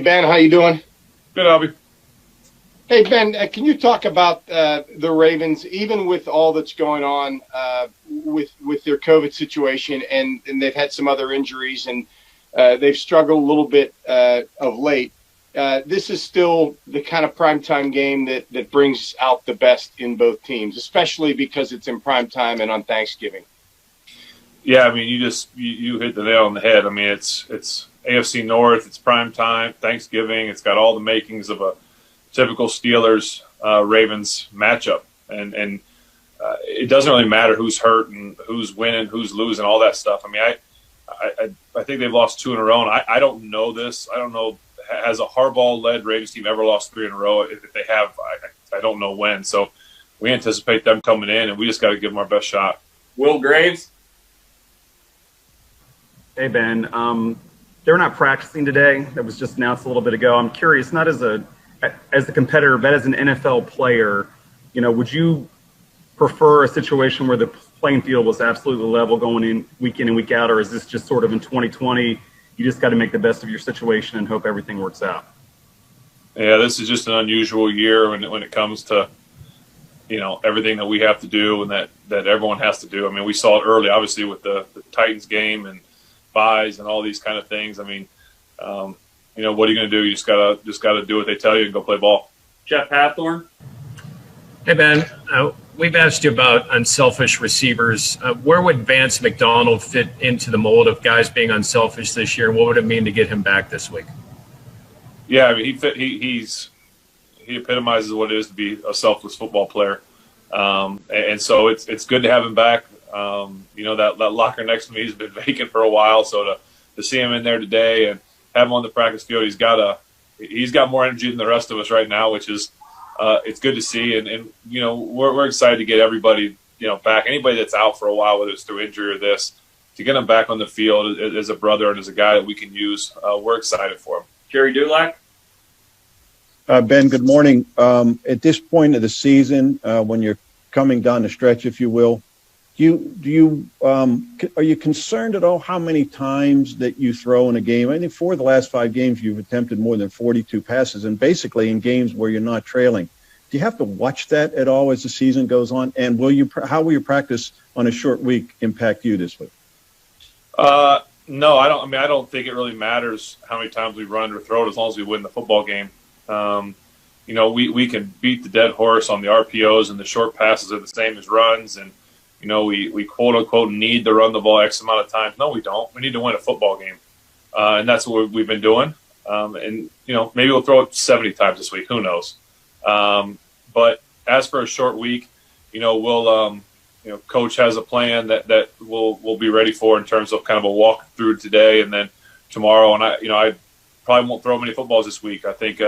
Ben, how you doing? Good, Albie. Hey, Ben, can you talk about the Ravens, even with all that's going on with their COVID situation, and they've had some other injuries, and they've struggled a little bit of late. This is still the kind of primetime game that brings out the best in both teams, especially because it's in primetime and on Thanksgiving. Yeah, I mean, you hit the nail on the head. I mean, it's AFC North, it's primetime, Thanksgiving. It's got all the makings of a typical Steelers Ravens matchup, and it doesn't really matter who's hurt and who's winning, who's losing, all that stuff. I mean, I think they've lost 2 in a row, and I don't know this. I don't know, has a Harbaugh-led Ravens team ever lost 3 in a row? If they have, I don't know when. So we anticipate them coming in, and we just got to give them our best shot. Will Graves? Hey, Ben. They're not practicing today. That was just announced a little bit ago. I'm curious, not as a competitor, but as an NFL player, would you prefer a situation where the playing field was absolutely level going in and week out, or is this just sort of in 2020, you just got to make the best of your situation and hope everything works out? Yeah, this is just an unusual year when it comes to, everything that we have to do and that everyone has to do. I mean, we saw it early, obviously, with the Titans game and buys and all these kind of things. I mean, what are you going to do? You just gotta do what they tell you and go play ball. Jeff Hathorn? Hey, Ben. We've asked you about unselfish receivers. Where would Vance McDonald fit into the mold of guys being unselfish this year? What would it mean to get him back this week? Yeah, I mean, he epitomizes what it is to be a selfless football player, and so it's good to have him back. That locker next to me has been vacant for a while, so to see him in there today and have him on the practice field, he's got more energy than the rest of us right now, which is it's good to see. And we're excited to get everybody back. Anybody that's out for a while, whether it's through injury or this, to get them back on the field as a brother and as a guy that we can use. We're excited for him. Jerry Dulac? Ben, good morning. At this point of the season, when you're coming down the stretch, if you will, are you concerned at all how many times that you throw in a game? I think 4 of the last 5 games you've attempted more than 42 passes, and basically in games where you're not trailing. Do you have to watch that at all as the season goes on? And how will your practice on a short week impact you this week? No, I don't. I mean, I don't think it really matters how many times we run or throw it as long as we win the football game. We can beat the dead horse on the RPOs, and the short passes are the same as runs, and we quote unquote need to run the ball X amount of times. No, we don't. We need to win a football game, and that's what we've been doing. And maybe we'll throw it 70 times this week. Who knows? But as for a short week, we'll coach has a plan that we'll be ready for in terms of kind of a walk through today and then tomorrow. And I probably won't throw many footballs this week. I think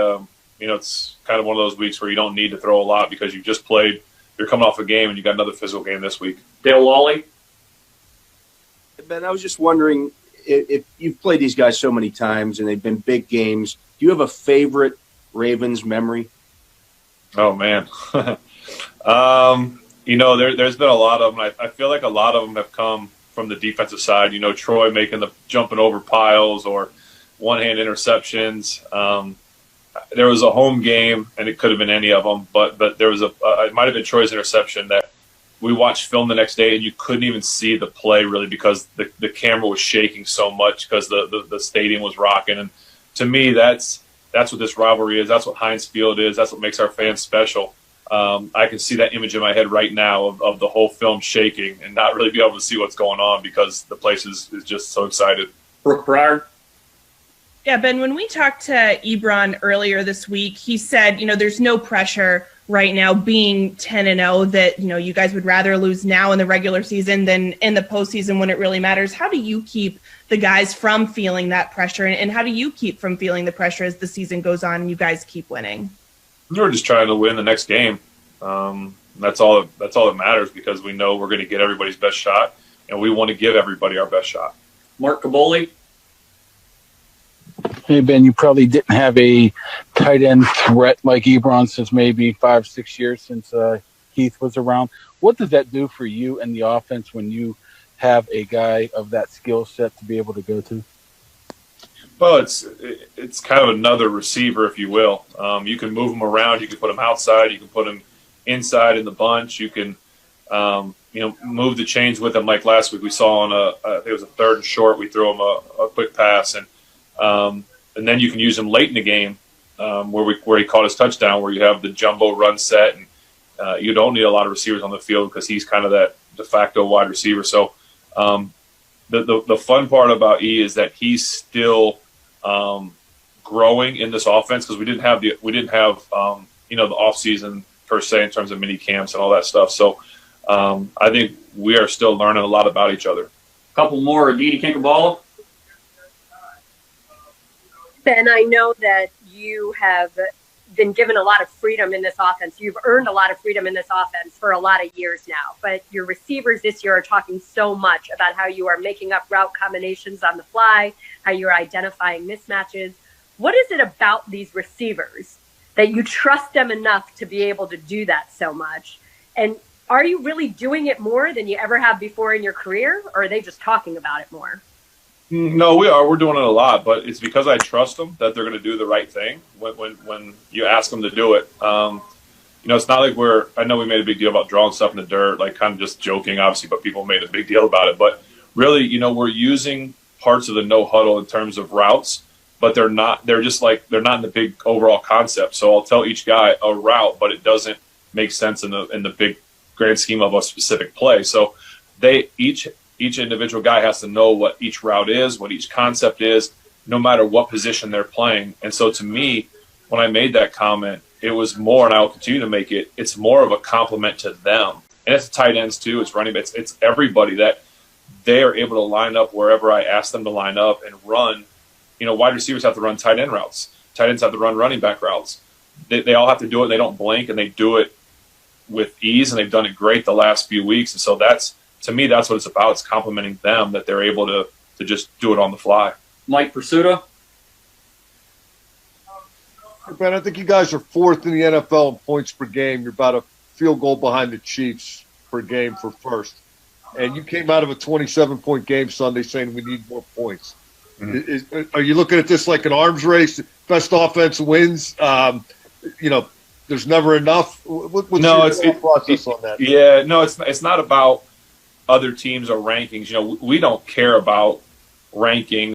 it's kind of one of those weeks where you don't need to throw a lot because you just played. You're coming off a game and you got another physical game this week. Dale Lawley? Ben, I was just wondering if you've played these guys so many times and they've been big games, do you have a favorite Ravens memory? Oh, man. There's been a lot of them. I feel like a lot of them have come from the defensive side. Troy making the jumping over piles or one-hand interceptions. There was a home game, and it could have been any of them, but there was it might have been Troy's interception that we watched film the next day, and you couldn't even see the play really because the camera was shaking so much because the stadium was rocking. And to me, that's what this rivalry is. That's what Heinz Field is. That's what makes our fans special. I can see that image in my head right now of the whole film shaking and not really be able to see what's going on because the place is just so excited. Brooke Pryor? Yeah, Ben, when we talked to Ebron earlier this week, he said, there's no pressure right now being 10-0 that, you guys would rather lose now in the regular season than in the postseason when it really matters. How do you keep the guys from feeling that pressure? And how do you keep from feeling the pressure as the season goes on and you guys keep winning? We're just trying to win the next game. That's all that matters because we know we're going to get everybody's best shot, and we want to give everybody our best shot. Mark Caboli? Hey, Ben, you probably didn't have a tight end threat like Ebron since maybe 5-6 years since Heath was around. What does that do for you and the offense when you have a guy of that skill set to be able to go to? Well, it's kind of another receiver, if you will. You can move them around. You can put them outside. You can put them inside in the bunch. You can, move the chains with them. Like last week, we saw on I think it was a 3rd and short. We threw him a quick pass, and then you can use him late in the game where he caught his touchdown, where you have the jumbo run set, and you don't need a lot of receivers on the field because he's kind of that de facto wide receiver. So the fun part about E is that he's still growing in this offense, because we didn't have the off season per se in terms of mini camps and all that stuff. So I think we are still learning a lot about each other. Couple more, Didi Kinkabala. Ben, I know that you have been given a lot of freedom in this offense. You've earned a lot of freedom in this offense for a lot of years now. But your receivers this year are talking so much about how you are making up route combinations on the fly, how you're identifying mismatches. What is it about these receivers that you trust them enough to be able to do that so much? And are you really doing it more than you ever have before in your career, or are they just talking about it more? No, we are. We're doing it a lot, but it's because I trust them that they're going to do the right thing when you ask them to do it. It's not like I know we made a big deal about drawing stuff in the dirt, like kind of just joking, obviously, but people made a big deal about it. But really, we're using parts of the no huddle in terms of routes, but they're not in the big overall concept. So I'll tell each guy a route, but it doesn't make sense in the big grand scheme of a specific play. So each individual guy has to know what each route is, what each concept is, no matter what position they're playing. And so to me, when I made that comment, it was more, and I will continue to make it, it's more of a compliment to them. And it's tight ends too, it's running backs, it's everybody that they are able to line up wherever I ask them to line up and run. Wide receivers have to run tight end routes. Tight ends have to run running back routes. They all have to do it. They don't blink, and they do it with ease, and they've done it great the last few weeks. And so to me, that's what it's about. It's complimenting them that they're able to just do it on the fly. Mike Pursuta. Ben, I think you guys are 4th in the NFL in points per game. You're about a field goal behind the Chiefs per game for first. And you came out of a 27-point game Sunday saying we need more points. Mm-hmm. Are you looking at this like an arms race? Best offense wins. There's never enough. What's your process on that? Yeah, no, it's not about other teams or rankings. We don't care about ranking.